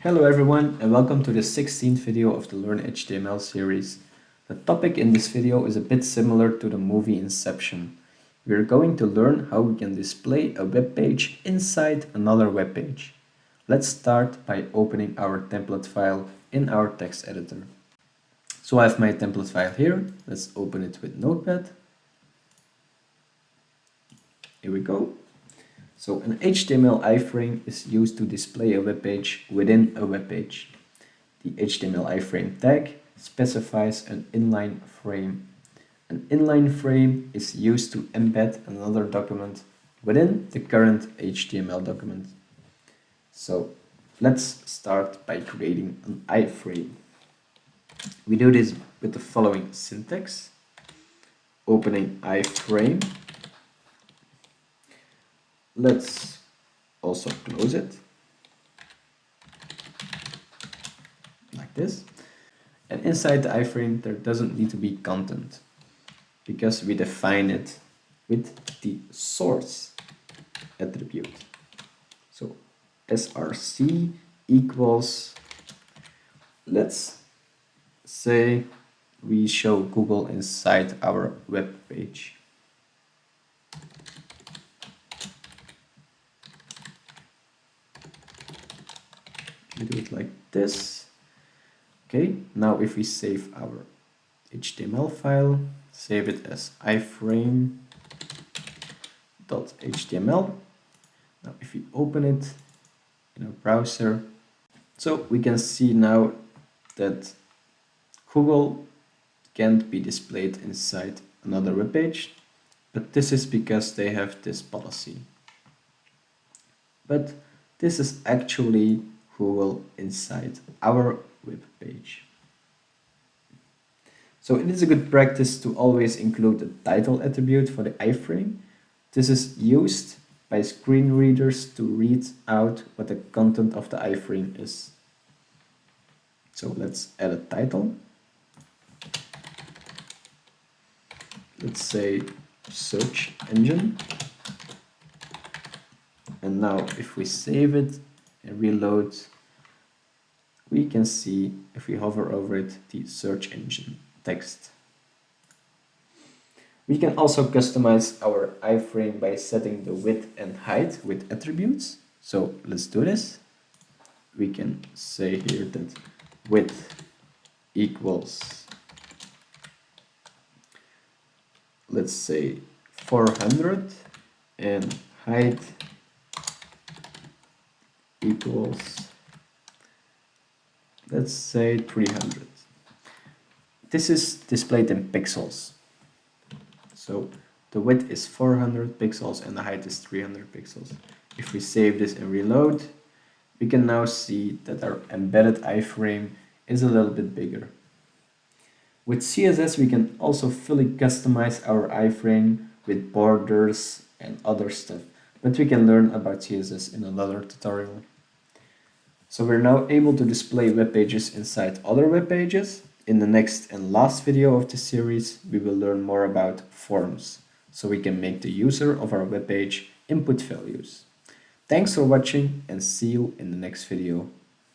Hello everyone and welcome to the 16th video of the Learn HTML series. The topic in this video is a bit similar to the movie Inception. We are going to learn how we can display a web page inside another web page. Let's start by opening our template file in our text editor. So I have my template file here. Let's open it with Notepad. Here we go. So an HTML iframe is used to display a web page within a web page. The HTML iframe tag specifies an inline frame. An inline frame is used to embed another document within the current HTML document. So let's start by creating an iframe. We do this with the following syntax. Opening iframe. Let's also close it like this. And inside the iframe there doesn't need to be content because we define it with the source attribute. So src equals, let's say we show Google inside our web page. We do it like this. Okay, now if we save our HTML file, save it as iframe.html. Now if we open it in our browser, so we can see now that Google can't be displayed inside another web page, but this is because they have this policy. But this is actually Google inside our web page. So it is a good practice to always include the title attribute for the iframe. This is used by screen readers to read out what the content of the iframe is. So let's add a title. Let's say search engine. And now if we save it and reload, we can see, if we hover over it, the search engine text. We can also customize our iframe by setting the width and height with attributes. So let's do this. We can say here that width equals, let's say 400, and height equals, let's say 300. This is displayed in pixels. So the width is 400 pixels and the height is 300 pixels. If we save this and reload, we can now see that our embedded iframe is a little bit bigger. With CSS, we can also fully customize our iframe with borders and other stuff, but we can learn about CSS in another tutorial. So we're now able to display web pages inside other web pages. In the next and last video of this series, we will learn more about forms, so we can make the user of our web page input values. Thanks for watching and see you in the next video.